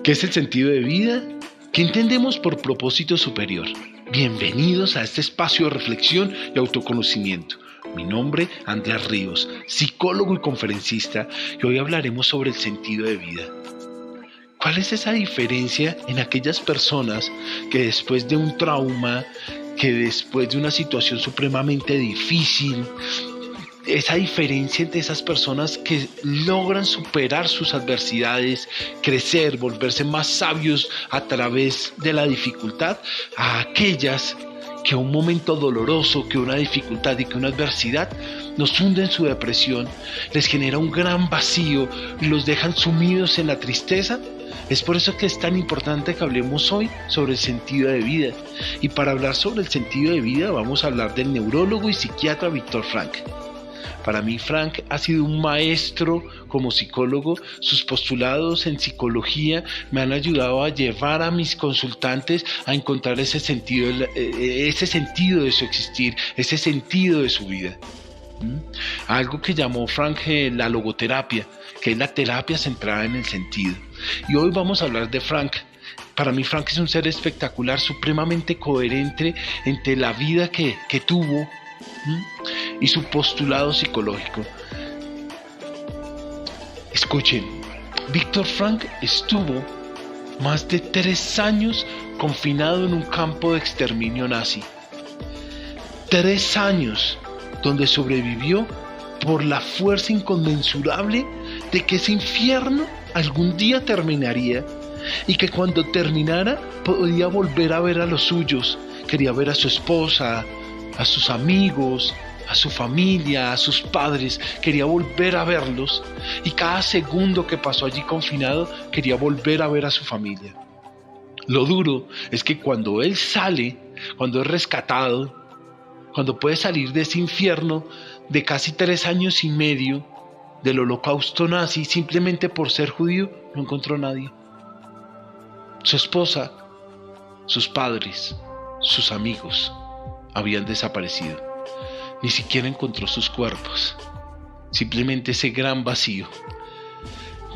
¿Qué es el sentido de vida? ¿Qué entendemos por propósito superior? Bienvenidos a este espacio de reflexión y autoconocimiento. Mi nombre, Andrés Ríos, psicólogo y conferencista, y hoy hablaremos sobre el sentido de vida. ¿Cuál es esa diferencia en aquellas personas que después de un trauma, que después de una situación supremamente difícil, esa diferencia entre esas personas que logran superar sus adversidades, crecer, volverse más sabios a través de la dificultad, a aquellas que un momento doloroso, que una dificultad y que una adversidad nos hunde en su depresión, les genera un gran vacío y los dejan sumidos en la tristeza? Es por eso que es tan importante que hablemos hoy sobre el sentido de vida. Y para hablar sobre el sentido de vida vamos a hablar del neurólogo y psiquiatra Viktor Frankl. Para mí, Frankl ha sido un maestro como psicólogo. Sus postulados en psicología me han ayudado a llevar a mis consultantes a encontrar ese sentido de su existir, ese sentido de su vida. Algo que llamó Frankl la logoterapia, que es la terapia centrada en el sentido. Y hoy vamos a hablar de Frankl. Para mí, Frankl es un ser espectacular, supremamente coherente entre la vida que tuvo y su postulado psicológico. Escuchen, Viktor Frankl estuvo más de 3 años confinado en un campo de exterminio nazi. 3 años donde sobrevivió por la fuerza inconmensurable de que ese infierno algún día terminaría y que cuando terminara podía volver a ver a los suyos. Quería ver a su esposa, a sus amigos, a su familia, a sus padres. Quería volver a verlos y cada segundo que pasó allí confinado quería volver a ver a su familia. Lo duro es que cuando él sale, cuando es rescatado, cuando puede salir de ese infierno de casi 3 años y medio del holocausto nazi, simplemente por ser judío, no encontró a nadie. Su esposa, sus padres, sus amigos habían desaparecido. Ni siquiera encontró sus cuerpos. Simplemente ese gran vacío.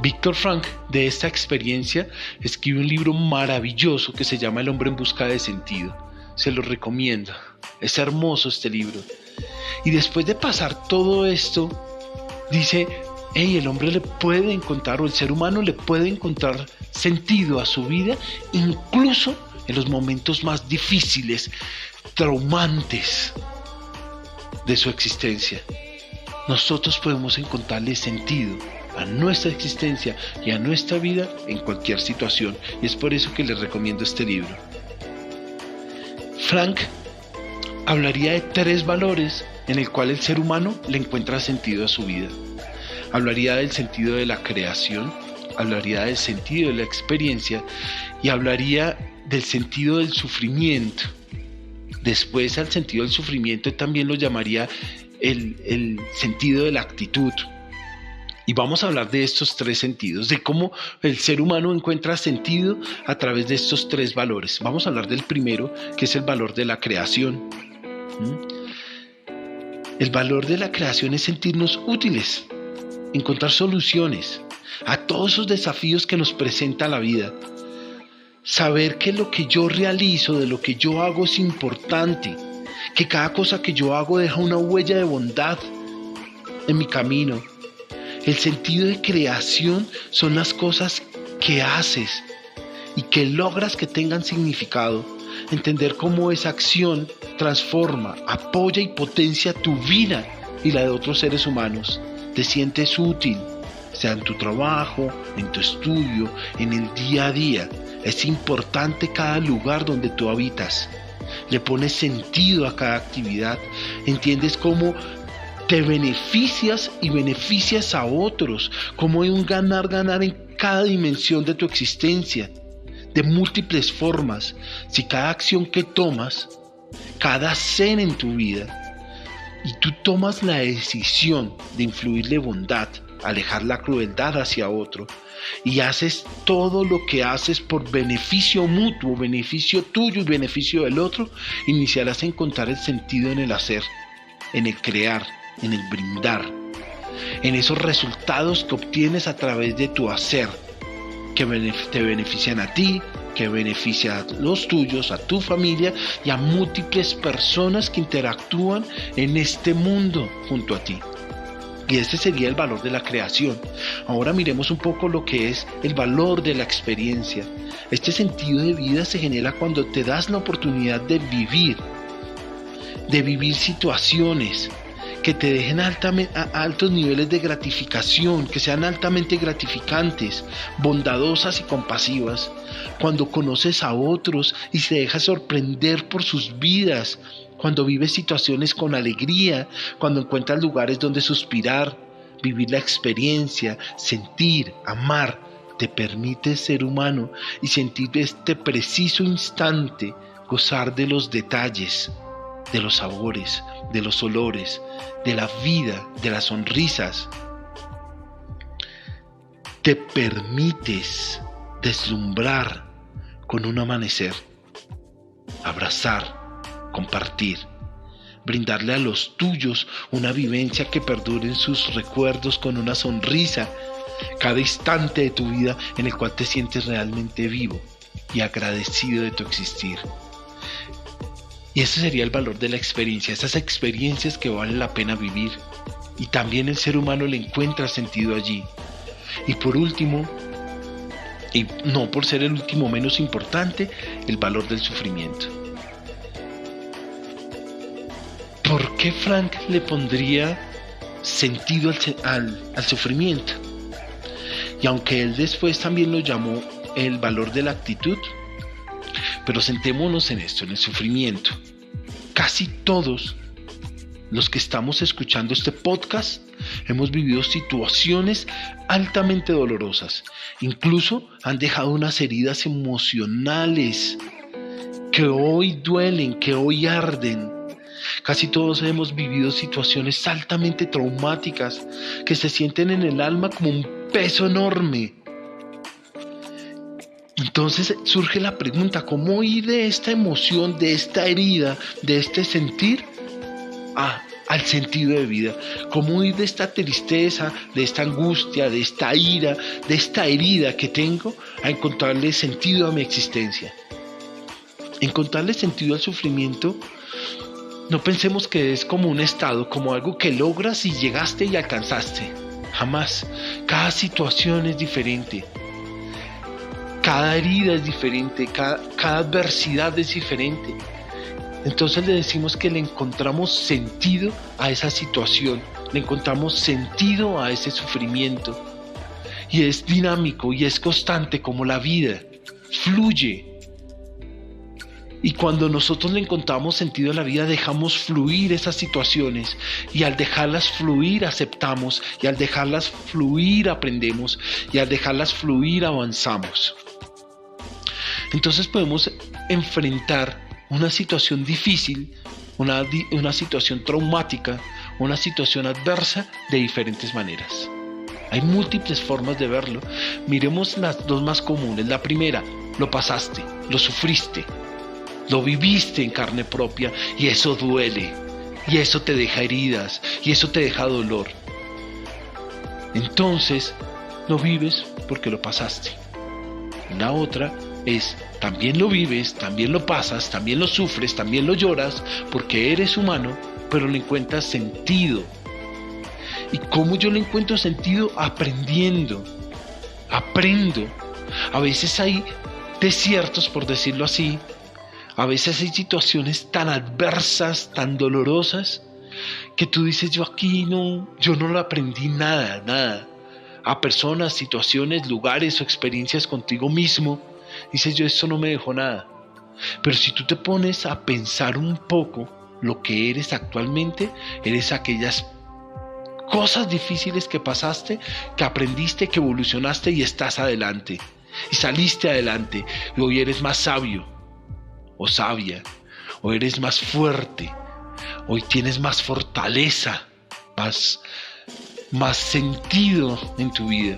Viktor Frankl, de esta experiencia, escribe un libro maravilloso que se llama El hombre en busca de sentido. Se lo recomiendo. Es hermoso este libro. Y después de pasar todo esto, dice, el hombre le puede encontrar, o el ser humano le puede encontrar sentido a su vida, incluso en los momentos más difíciles, traumantes de su existencia. Nosotros podemos encontrarle sentido a nuestra existencia y a nuestra vida en cualquier situación, y es por eso que les recomiendo este libro. Frankl hablaría de 3 valores en el cual el ser humano le encuentra sentido a su vida. Hablaría del sentido de la creación, hablaría del sentido de la experiencia y hablaría del sentido del sufrimiento. Después, al sentido del sufrimiento también lo llamaría el sentido de la actitud. Y vamos a hablar de estos 3 sentidos, de cómo el ser humano encuentra sentido a través de estos 3 valores. Vamos a hablar del primero, que es el valor de la creación. El valor de la creación es sentirnos útiles, encontrar soluciones a todos esos desafíos que nos presenta la vida. Saber que lo que yo realizo, de lo que yo hago es importante, que cada cosa que yo hago deja una huella de bondad en mi camino. El sentido de creación son las cosas que haces y que logras que tengan significado. Entender cómo esa acción transforma, apoya y potencia tu vida y la de otros seres humanos. Te sientes útil, sea en tu trabajo, en tu estudio, en el día a día. Es importante cada lugar donde tú habitas. Le pones sentido a cada actividad. Entiendes cómo te beneficias y beneficias a otros. Cómo hay un ganar-ganar en cada dimensión de tu existencia. De múltiples formas. Si cada acción que tomas, cada ser en tu vida, y tú tomas la decisión de influirle bondad, alejar la crueldad hacia otro, y haces todo lo que haces por beneficio mutuo, beneficio tuyo y beneficio del otro, iniciarás a encontrar el sentido en el hacer, en el crear, en el brindar, en esos resultados que obtienes a través de tu hacer. que te benefician a ti, que beneficia a los tuyos, a tu familia y a múltiples personas que interactúan en este mundo junto a ti. Y este sería el valor de la creación. Ahora miremos un poco lo que es el valor de la experiencia. Este sentido de vida se genera cuando te das la oportunidad de vivir situaciones que te dejen altos niveles de gratificación, que sean altamente gratificantes, bondadosas y compasivas. Cuando conoces a otros y se deja sorprender por sus vidas, cuando vives situaciones con alegría, cuando encuentras lugares donde suspirar, vivir la experiencia, sentir, amar, te permite ser humano y sentir este preciso instante, gozar de los detalles, de los sabores, de los olores, de la vida, de las sonrisas. Te permites deslumbrar con un amanecer, abrazar, compartir, brindarle a los tuyos una vivencia que perdure en sus recuerdos con una sonrisa, cada instante de tu vida en el cual te sientes realmente vivo y agradecido de tu existir. Y ese sería el valor de la experiencia, esas experiencias que valen la pena vivir. Y también el ser humano le encuentra sentido allí. Y por último, y no por ser el último menos importante, el valor del sufrimiento. ¿Por qué Frank le pondría sentido al sufrimiento? Y aunque él después también lo llamó el valor de la actitud, pero sentémonos en esto, en el sufrimiento. Casi todos los que estamos escuchando este podcast hemos vivido situaciones altamente dolorosas. Incluso han dejado unas heridas emocionales que hoy duelen, que hoy arden. Casi todos hemos vivido situaciones altamente traumáticas que se sienten en el alma como un peso enorme. Entonces surge la pregunta, ¿cómo ir de esta emoción, de esta herida, de este sentir al sentido de vida? ¿Cómo ir de esta tristeza, de esta angustia, de esta ira, de esta herida que tengo a encontrarle sentido a mi existencia? Encontrarle sentido al sufrimiento, no pensemos que es como un estado, como algo que logras y llegaste y alcanzaste. Jamás. Cada situación es diferente. Cada herida es diferente, cada adversidad es diferente. Entonces le decimos que le encontramos sentido a esa situación, le encontramos sentido a ese sufrimiento. Y es dinámico y es constante como la vida, fluye. Y cuando nosotros le encontramos sentido a la vida, dejamos fluir esas situaciones. Y al dejarlas fluir, aceptamos. Y al dejarlas fluir, aprendemos. Y al dejarlas fluir, avanzamos. Entonces podemos enfrentar una situación difícil, una situación traumática, una situación adversa de diferentes maneras. Hay múltiples formas de verlo. Miremos las dos más comunes. La primera, lo pasaste, lo sufriste, lo viviste en carne propia y eso duele, y eso te deja heridas, y eso te deja dolor. Entonces, lo vives porque lo pasaste. La otra es, también lo vives, también lo pasas, también lo sufres, también lo lloras, porque eres humano, pero le encuentras sentido. ¿Y cómo yo le encuentro sentido? Aprendiendo. Aprendo. A veces hay desiertos, por decirlo así. A veces hay situaciones tan adversas, tan dolorosas, que tú dices, yo no lo aprendí nada. A personas, situaciones, lugares o experiencias contigo mismo, dices, yo esto no me dejó nada. Pero si tú te pones a pensar un poco lo que eres actualmente, eres aquellas cosas difíciles que pasaste, que aprendiste, que evolucionaste y estás adelante. Y saliste adelante y hoy eres más sabio o sabia, hoy eres más fuerte, hoy tienes más fortaleza, más sentido en tu vida.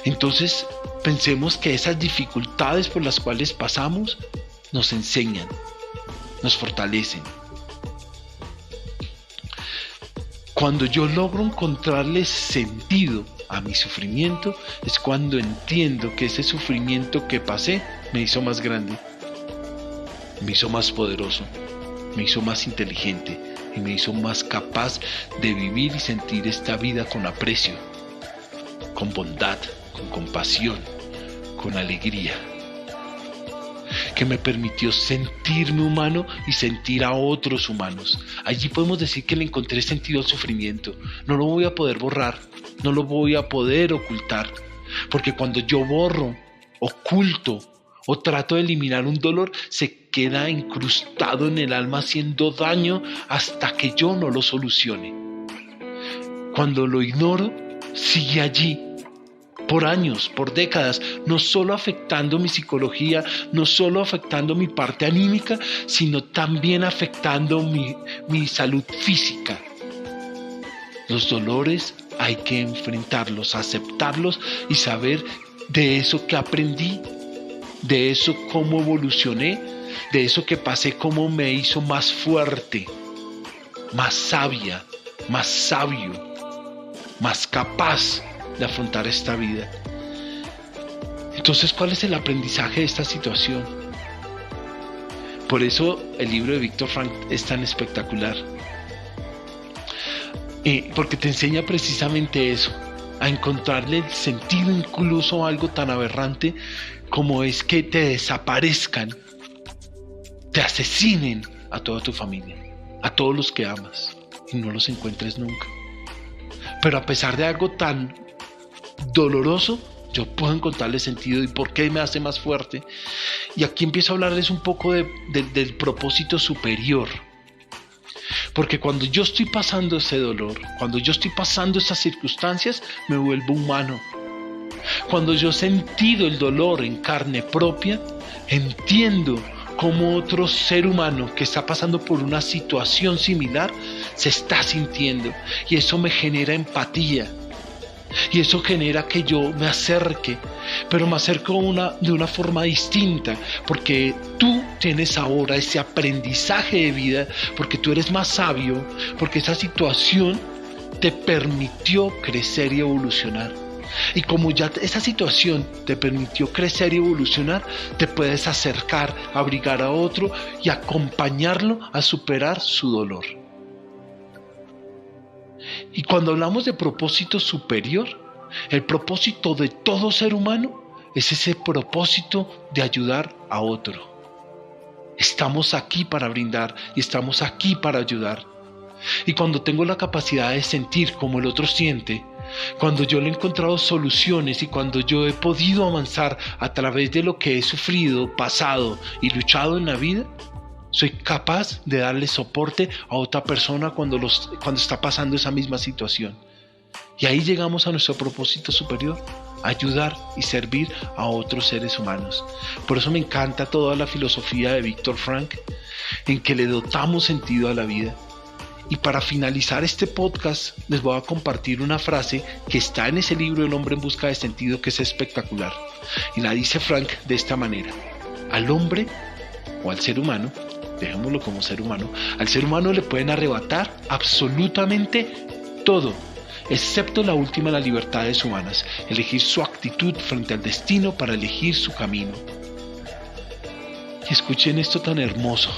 Entonces pensemos que esas dificultades por las cuales pasamos nos enseñan, nos fortalecen. Cuando yo logro encontrarle sentido a mi sufrimiento, es cuando entiendo que ese sufrimiento que pasé me hizo más grande, me hizo más poderoso, me hizo más inteligente y me hizo más capaz de vivir y sentir esta vida con aprecio, con bondad, con compasión, con alegría, que me permitió sentirme humano y sentir a otros humanos. Allí podemos decir que le encontré sentido al sufrimiento. No lo voy a poder borrar, no lo voy a poder ocultar, porque cuando yo borro, oculto o trato de eliminar un dolor, se queda incrustado en el alma haciendo daño hasta que yo no lo solucione. Cuando lo ignoro, sigue allí por años, por décadas, no solo afectando mi psicología, no solo afectando mi parte anímica, sino también afectando mi salud física. Los dolores hay que enfrentarlos, aceptarlos y saber de eso que aprendí, de eso cómo evolucioné, de eso que pasé cómo me hizo más fuerte, más sabia, más sabio, más capaz de afrontar esta vida. Entonces, ¿cuál es el aprendizaje de esta situación? Por eso el libro de Viktor Frankl es tan espectacular, porque te enseña precisamente eso, a encontrarle el sentido incluso a algo tan aberrante como es que te desaparezcan, te asesinen a toda tu familia, a todos los que amas y no los encuentres nunca. Pero a pesar de algo tan doloroso, yo puedo encontrarle sentido y por qué me hace más fuerte. Y aquí empiezo a hablarles un poco del propósito superior. Porque cuando yo estoy pasando ese dolor, cuando yo estoy pasando esas circunstancias, me vuelvo humano. Cuando yo he sentido el dolor en carne propia, entiendo cómo otro ser humano que está pasando por una situación similar se está sintiendo. Y eso me genera empatía. Y eso genera que yo me acerque, pero me acerco de una forma distinta, porque tú tienes ahora ese aprendizaje de vida, porque tú eres más sabio, porque esa situación te permitió crecer y evolucionar. Y como ya esa situación te permitió crecer y evolucionar, te puedes acercar, abrigar a otro y acompañarlo a superar su dolor. Y cuando hablamos de propósito superior, el propósito de todo ser humano es ese propósito de ayudar a otro. Estamos aquí para brindar y estamos aquí para ayudar. Y cuando tengo la capacidad de sentir como el otro siente, cuando yo le he encontrado soluciones y cuando yo he podido avanzar a través de lo que he sufrido, pasado y luchado en la vida, soy capaz de darle soporte a otra persona cuando está pasando esa misma situación. Y ahí llegamos a nuestro propósito superior, ayudar y servir a otros seres humanos. Por eso me encanta toda la filosofía de Viktor Frankl, en que le dotamos sentido a la vida. Y para finalizar este podcast, les voy a compartir una frase que está en ese libro El hombre en busca de sentido, que es espectacular. Y la dice Frankl de esta manera: al hombre o al ser humano, dejémoslo como ser humano, al ser humano le pueden arrebatar absolutamente todo, excepto la última de las libertades humanas, elegir su actitud frente al destino para elegir su camino. Y escuchen esto tan hermoso: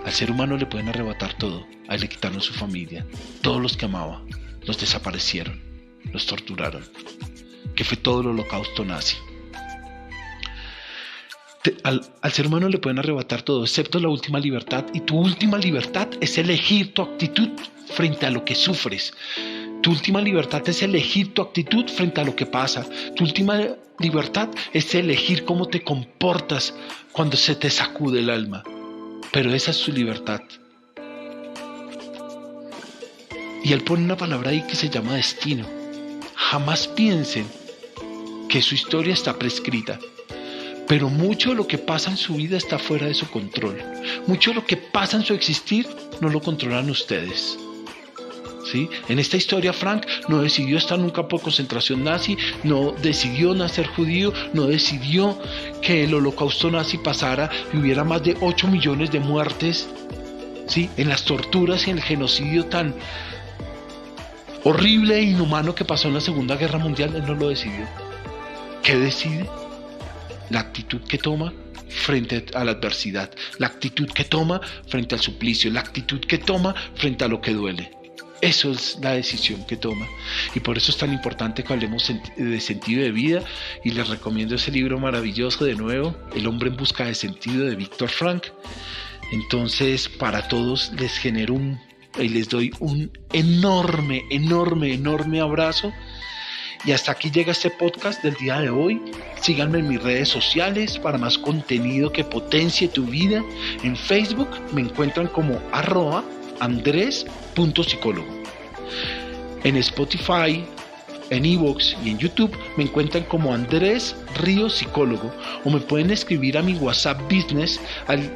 al ser humano le pueden arrebatar todo, a él le quitaron su familia, todos los que amaba, los desaparecieron, los torturaron, que fue todo el holocausto nazi. Al ser humano le pueden arrebatar todo, excepto la última libertad, y tu última libertad es elegir tu actitud frente a lo que sufres. Tu última libertad es elegir tu actitud frente a lo que pasa. Tu última libertad es elegir cómo te comportas cuando se te sacude el alma. Pero esa es tu libertad. Y él pone una palabra ahí que se llama destino. Jamás piensen que su historia está prescrita. Pero mucho de lo que pasa en su vida está fuera de su control. Mucho de lo que pasa en su existir no lo controlan ustedes. ¿Sí? En esta historia, Frank no decidió estar en un campo de concentración nazi, no decidió nacer judío, no decidió que el holocausto nazi pasara y hubiera más de 8 millones de muertes, ¿sí? En las torturas y en el genocidio tan horrible e inhumano que pasó en la Segunda Guerra Mundial, él no lo decidió. ¿Qué decide? La actitud que toma frente a la adversidad, la actitud que toma frente al suplicio, la actitud que toma frente a lo que duele. Eso es la decisión que toma, y por eso es tan importante que hablemos de sentido de vida, y les recomiendo ese libro maravilloso de nuevo, El hombre en busca de sentido, de Viktor Frankl. Entonces, para todos les doy un enorme abrazo. Y hasta aquí llega este podcast del día de hoy. Síganme en mis redes sociales para más contenido que potencie tu vida. En Facebook me encuentran como @andres.psicólogo. En Spotify, en iVoox y en YouTube me encuentran como Andrés Ríos Psicólogo, o me pueden escribir a mi WhatsApp Business al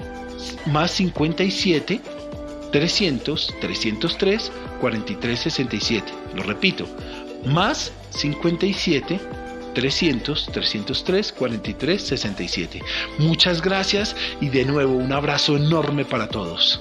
+57 300 303 4367. Lo repito, +57 300 303 4367. Muchas gracias y de nuevo un abrazo enorme para todos.